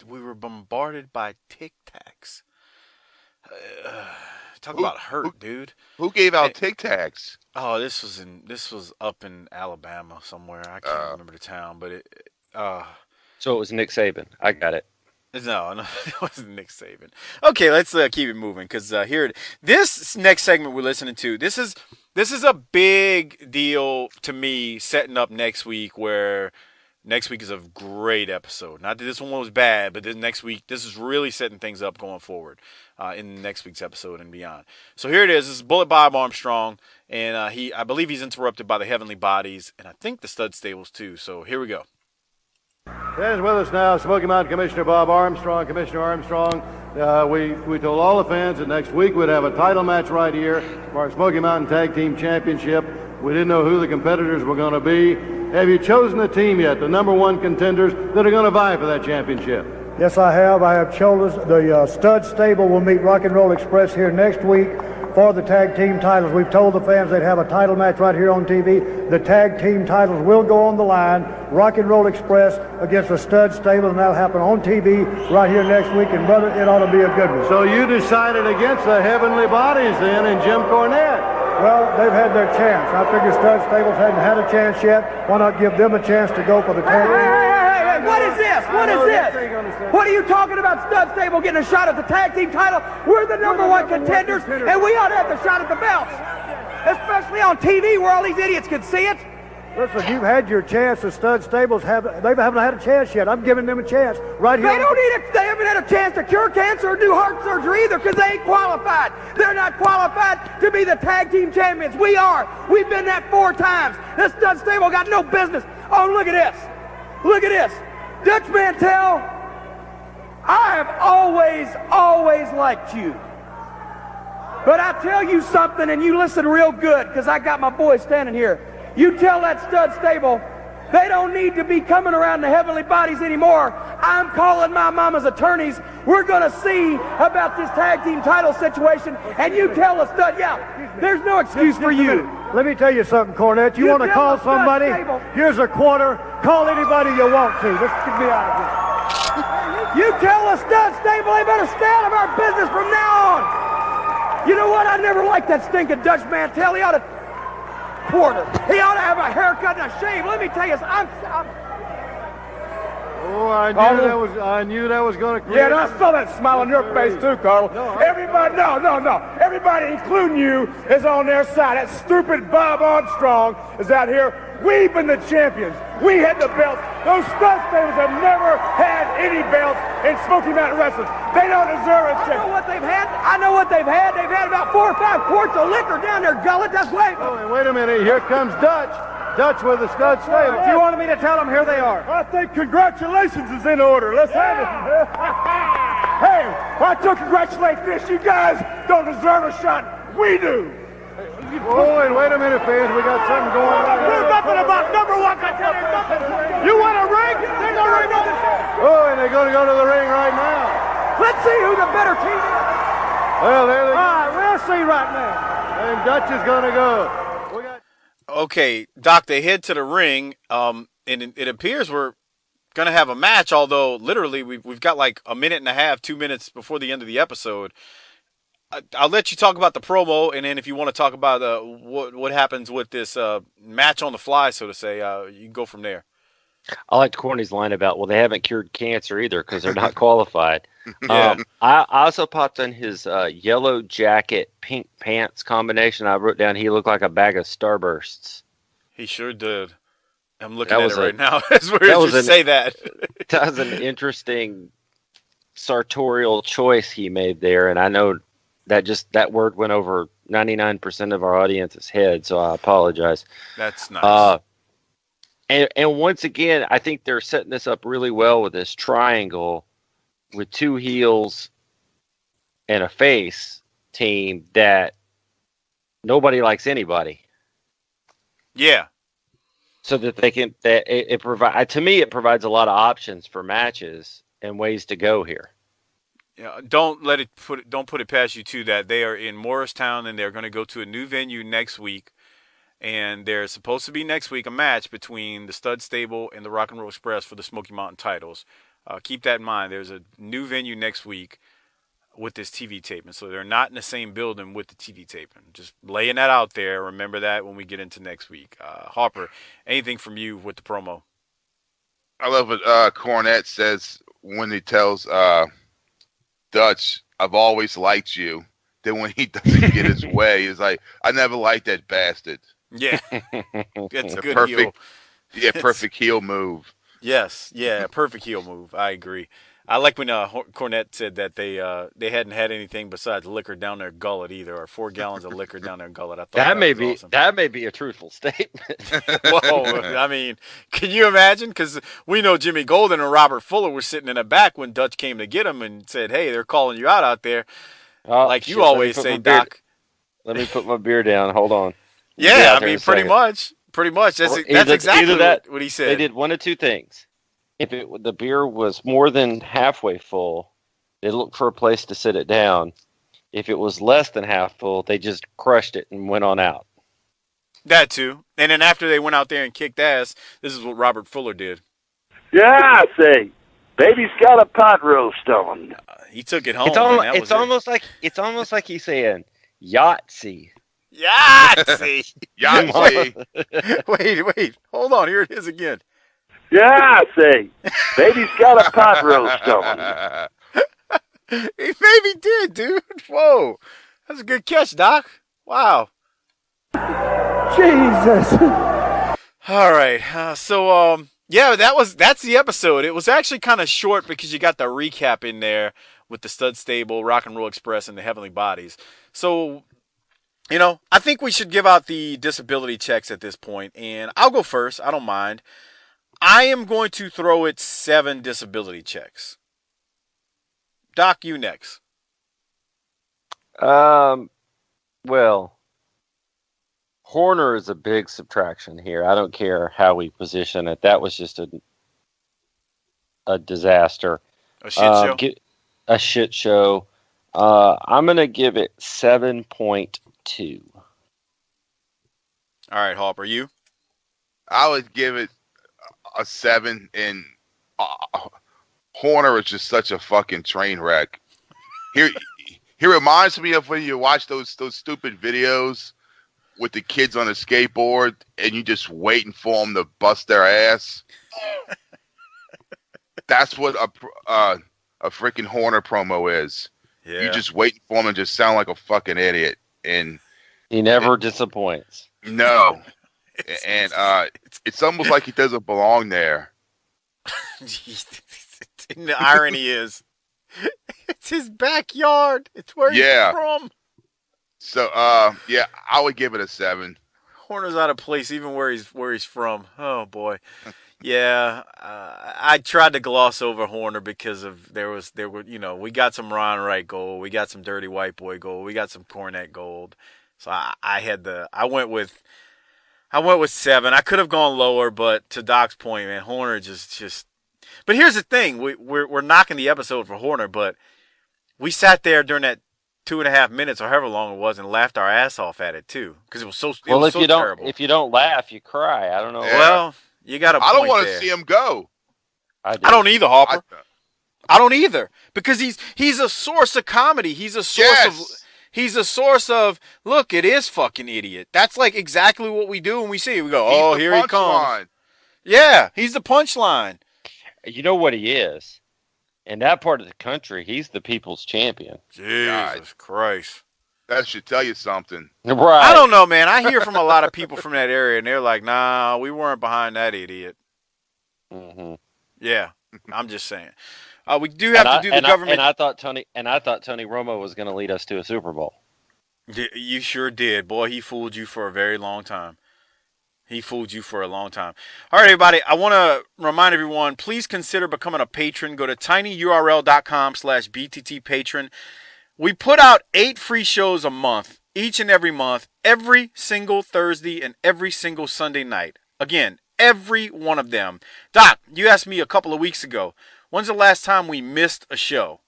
we were bombarded by Tic Tacs. Talk about hurt, dude. Who gave out Tic Tacs? Oh, this was up in Alabama somewhere. I can't remember the town, but So it was Nick Saban. I got it. No, it wasn't Nick Saban. Okay, let's keep it moving because this next segment we're listening to. This is a big deal to me, setting up next week. Where next week is a great episode. Not that this one was bad, but next week this is really setting things up going forward in next week's episode and beyond. So here it is. This is Bullet Bob Armstrong, and I believe he's interrupted by the Heavenly Bodies, and I think the Stud Stables too. So here we go. And with us now, Smoky Mountain Commissioner Bob Armstrong. Commissioner Armstrong, we told all the fans that next week we'd have a title match right here for our Smoky Mountain Tag Team Championship. We didn't know who the competitors were going to be. Have you chosen a team yet, the number one contenders that are going to vie for that championship? Yes, I have. I have chosen the Stud Stable will meet Rock and Roll Express here next week for the tag team titles. We've told the fans they'd have a title match right here on TV. The tag team titles will go on the line. Rock and Roll Express against the Stud Stable, and that'll happen on TV right here next week. And brother, it ought to be a good one. So you decided against the Heavenly Bodies then and Jim Cornette. Well, they've had their chance. I figure Stud Stables hadn't had a chance yet. Why not give them a chance to go for the tag team? Hey, what is this? What is this? What are you talking about, Stud Stable getting a shot at the tag team title? We're the number one contenders, and we ought to have the shot at the belts. Especially on TV where all these idiots can see it. Listen, you've had your chance. The Stud Stables they haven't had a chance yet. I'm giving them a chance right here. They haven't had a chance to cure cancer or do heart surgery either because they ain't qualified. They're not qualified to be the tag team champions. We are. We've been that 4 times. This Stud Stable got no business. Oh, look at this. Look at this. Dutch Mantell, I have always liked you. But I tell you something, and you listen real good because I got my boys standing here. You tell that Stud Stable they don't need to be coming around the Heavenly Bodies anymore. I'm calling my mama's attorneys. We're going to see about this tag team title situation. And you tell the Stud, there's no excuse for you. Let me tell you something, Cornette. You want to call somebody? Here's a quarter. Call anybody you want to. Let's get me out of here. You tell the Stud Stable they better stay out of our business from now on. You know what? I never liked that stinking Dutch Mantell. He ought to quarter. He ought to have a haircut and a shave. Let me tell you, Oh, I knew that was going to create. Yeah, and I saw that smile on your face too, Carl. Everybody, no. Everybody, including you, is on their side. That stupid Bob Armstrong is out here. We've been the champions. We had the belts. Those Stud Stables have never had any belts in Smoky Mountain Wrestling. They don't deserve a chance. I know what they've had. They've had about 4 or 5 quarts of liquor down their gullet. That's way. Oh, and wait a minute. Here comes Dutch. Dutch with the Stud Stable. If you wanted me to tell them, here they are. I think congratulations is in order. Let's have it. Hey, I still congratulate this. You guys don't deserve a shot. We do. Oh, and wait a minute, fans. We got something going on. There's nothing about number one contender. Nothing. You want a ring? There's no ring on this. Oh, and they're going to go to the ring right now. Let's see who the better team is. Well, there they go. All right, we'll see right now. And Dutch is going to go. Okay, Doc, they head to the ring, and it appears we're going to have a match, although literally we've got like a minute and a half, 2 minutes before the end of the episode. I'll let you talk about the promo, and then if you want to talk about what happens with this match on the fly, so to say, you can go from there. I liked Corny's line about, well, they haven't cured cancer either because they're not qualified. Yeah. I also popped on his yellow jacket, pink pants combination. I wrote down he looked like a bag of Starbursts. He sure did. I'm looking at it right now. It's weird you say that. That was an interesting sartorial choice he made there, and I know that word went over 99% of our audience's head, so I apologize. That's nice. And once again, I think they're setting this up really well with this triangle with 2 heels and a face team that nobody likes anybody. Yeah. So that they can, it provide, to me, it provides a lot of options for matches and ways to go here. Yeah, don't put it past you too that they are in Morristown and they're going to go to a new venue next week. And there's supposed to be next week a match between the Stud Stable and the Rock and Roll Express for the Smoky Mountain titles. Keep that in mind. There's a new venue next week with this TV taping. So they're not in the same building with the TV taping. Just laying that out there. Remember that when we get into next week. Harper, anything from you with the promo? I love what Cornette says when he tells Dutch, I've always liked you. Then when he doesn't get his way, he's like, I never liked that bastard. Yeah. It's a good heel. Yeah, perfect heel move. Yes, yeah, perfect heel move. I agree. I like when Cornette said that they hadn't had anything besides liquor down their gullet either, or 4 gallons of liquor down their gullet. I thought that may was be awesome. That may be a truthful statement. Whoa, I mean, can you imagine? Because we know Jimmy Golden and Robert Fuller were sitting in the back when Dutch came to get him and said, "Hey, they're calling you out there." Like you always say, Doc. Let me put my beer down. Hold on. Yeah, I mean, pretty much. That's exactly what he said. They did one of 2 things. If the beer was more than halfway full, they looked for a place to sit it down. If it was less than half full, they just crushed it and went on out. That too. And then after they went out there and kicked ass, this is what Robert Fuller did. Yeah, I say, baby's got a pot roast on. He took it home. It's almost like he's saying Yahtzee. Yahtzee. Yahtzee. Wait. Hold on. Here it is again. Yeah, I say, baby's got a pot roast on. He maybe did, dude. Whoa. That's a good catch, Doc. Wow. Jesus. All right. Yeah, that's the episode. It was actually kind of short because you got the recap in there with the Stud Stable, Rock and Roll Express, and the Heavenly Bodies. So, I think we should give out the disability checks at this point, and I'll go first. I don't mind. I am going to throw it 7 disability checks. Doc, you next. Well, Horner is a big subtraction here. I don't care how we position it. That was just a disaster. A shit show? A shit show. I'm going to give it 7.2. All right, Hopper, you? I would give it a 7, and Horner is just such a fucking train wreck. He reminds me of when you watch those stupid videos with the kids on a skateboard and you just waiting for them to bust their ass. That's what a freaking Horner promo is. Yeah. You just waiting for them and just sound like a fucking idiot. And he never disappoints. No. It's almost like he doesn't belong there. The irony is, it's his backyard. It's where he's from. So, I would give it a 7. Horner's out of place, even where he's from. Oh boy, yeah. I tried to gloss over Horner because of we got some Ron Wright gold, we got some Dirty White Boy gold, we got some Cornette gold. So I went with 7. I could have gone lower, but to Doc's point, man, Horner just. But here's the thing: we're knocking the episode for Horner, but we sat there during that 2.5 minutes or however long it was and laughed our ass off at it too because it was so. Terrible. If you don't laugh, you cry. I don't know. Yeah. Well, you got a point. I don't want to see him go. I don't either, Hopper. I don't either because he's a source of comedy. He's a source of. He's a source of, look, it is fucking idiot. That's like exactly what we do when we see it. We go, here he comes. Line. Yeah, he's the punchline. You know what he is? In that part of the country, he's the people's champion. Jesus Christ. That should tell you something. Right. I don't know, man. I hear from a lot of people from that area, and they're like, nah, we weren't behind that idiot. Mm-hmm. Yeah, I'm just saying. We do have to do the government. And I thought Tony Romo was going to lead us to a Super Bowl. You sure did. Boy, he fooled you for a very long time. All right, everybody, I want to remind everyone, please consider becoming a patron. Go to tinyurl.com/BTTpatron. We put out 8 free shows a month, each and every month, every single Thursday and every single Sunday night. Again, every one of them. Doc, you asked me a couple of weeks ago, when's the last time we missed a show?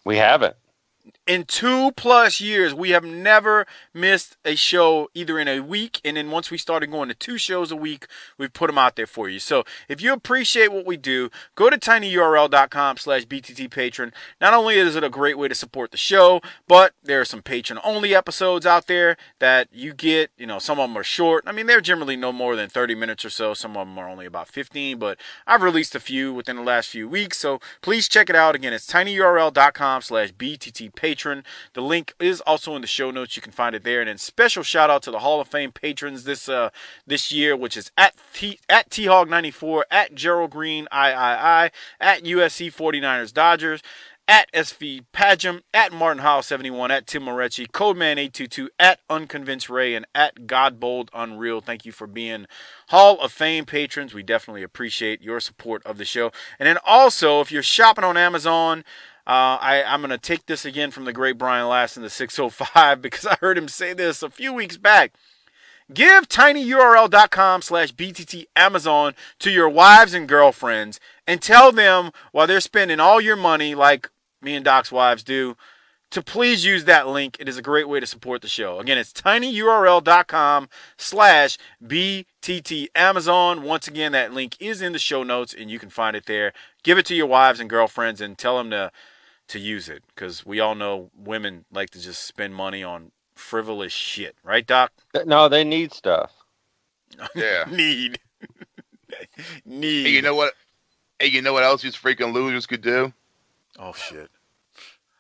We haven't. In 2+ years, we have never missed a show either in a week, and then once we started going to 2 shows a week, we've put them out there for you. So if you appreciate what we do, go to tinyurl.com/BTTpatron. Not only is it a great way to support the show, but there are some patron-only episodes out there that you get. Some of them are short. I mean, they're generally no more than 30 minutes or so. Some of them are only about 15, but I've released a few within the last few weeks, so please check it out. Again, it's tinyurl.com/BTTpatron. The link is also in the show notes. You can find it there. And then special shout out to the Hall of Fame patrons this year, which is at T-Hog94, at Gerald Green III, at USC 49ers Dodgers, at SV Pagem, at Martin Howell 71, at Tim Moretti, Codeman 822, at Unconvinced Ray, and at Godbold Unreal. Thank you for being Hall of Fame patrons. We definitely appreciate your support of the show. And then also, if you're shopping on Amazon, I'm going to take this again from the great Brian Lasson, the 605, because I heard him say this a few weeks back. Give tinyurl.com/BTT Amazon to your wives and girlfriends and tell them while they're spending all your money, like me and Doc's wives do, to please use that link. It is a great way to support the show. Again, it's tinyurl.com/BTT Amazon. Once again, that link is in the show notes, and you can find it there. Give it to your wives and girlfriends and tell them to use it, because we all know women like to just spend money on frivolous shit. Right, Doc? No, they need stuff. Yeah. Need. Hey, you know what? Hey, you know what else these freaking losers could do? Oh, shit.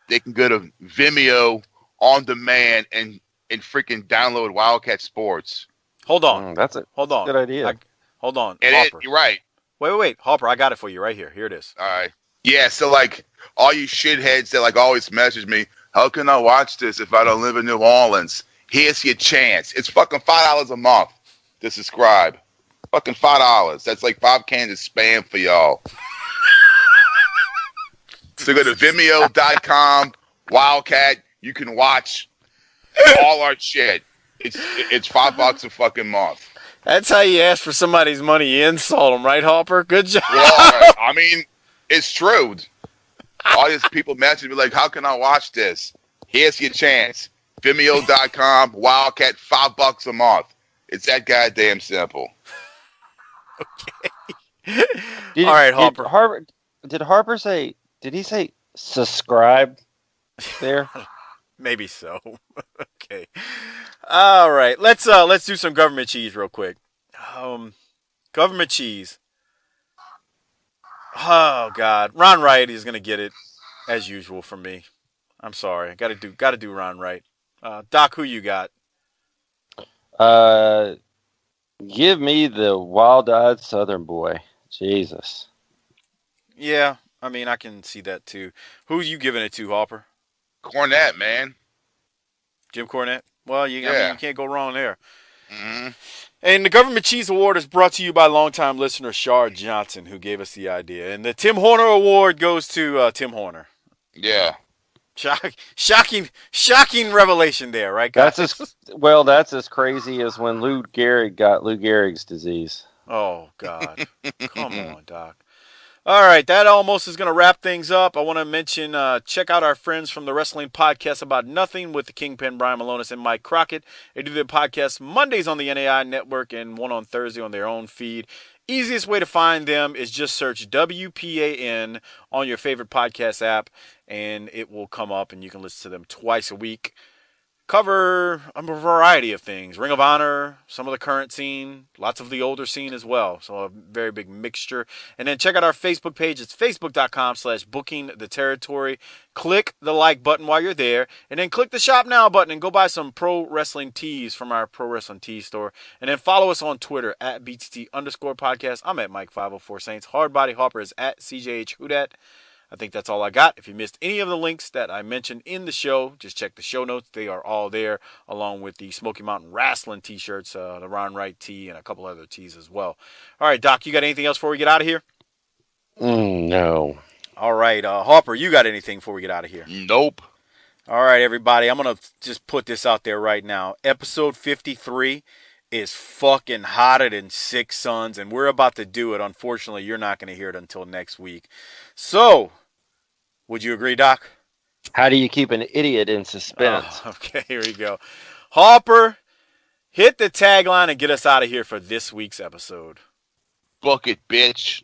They can go to Vimeo on demand and freaking download Wildcat Sports. Hold on. That's it. Hold on. Good idea. Hold on. And you're right. Wait. Hopper, I got it for you right here. Here it is. All right. Yeah, so like all you shitheads that like always message me, how can I watch this if I don't live in New Orleans? Here's your chance. It's fucking $5 a month to subscribe. Fucking $5. That's like 5 cans of spam for y'all. So go to Vimeo.com, Wildcat. You can watch all our shit. It's $5 a fucking month. That's how you ask for somebody's money. You insult them, right, Hopper? Good job. Well, I mean, it's true. All these people message me like, how can I watch this? Here's your chance. Vimeo.com, Wildcat, $5 a month. It's that goddamn simple. Okay. All right, Hopper. Did Harper say? Did he say subscribe there? Maybe so. Okay. All right. Let's do some government cheese real quick. Government cheese. Oh God, Ron Wright is gonna get it as usual from me. I'm sorry. Got to do Ron Wright. Doc, who you got? Give me the wild-eyed Southern boy. Jesus. Yeah, I mean, I can see that too. Who's you giving it to, Hopper? Cornette, man. Jim Cornette? Well, I mean, you can't go wrong there. Mm-hmm. And the Government Cheese Award is brought to you by longtime listener Shard Johnson, who gave us the idea. And the Tim Horner Award goes to Tim Horner. Yeah. Shocking revelation there, right, guys? That's as crazy as when Lou Gehrig got Lou Gehrig's disease. Oh, God. Come on, Doc. All right, that almost is going to wrap things up. I want to mention, check out our friends from the Wrestling Podcast About Nothing with the Kingpin, Brian Malonis, and Mike Crockett. They do their podcast Mondays on the NAI Network and one on Thursday on their own feed. Easiest way to find them is just search WPAN on your favorite podcast app, and it will come up, and you can listen to them twice a week. Cover a variety of things. Ring of Honor, some of the current scene, lots of the older scene as well. So a very big mixture. And then check out our Facebook page. It's facebook.com/bookingtheterritory. Click the like button while you're there. And then click the shop now button and go buy some pro wrestling tees from our pro wrestling tee store. And then follow us on Twitter at BTT_podcast. I'm at Mike504Saints. Hardbody Hopper is at CJH Hudat. I think that's all I got. If you missed any of the links that I mentioned in the show, just check the show notes. They are all there, along with the Smoky Mountain Wrestling t-shirts, the Ron Wright tee, and a couple other tees as well. All right, Doc, you got anything else before we get out of here? No. All right, Hopper, you got anything before we get out of here? Nope. All right, everybody, I'm going to just put this out there right now. Episode 53 is fucking hotter than Six Suns, and we're about to do it. Unfortunately, you're not going to hear it until next week. So, would you agree, Doc? How do you keep an idiot in suspense? Oh, okay, here we go. Hopper, hit the tagline and get us out of here for this week's episode. Book it, bitch.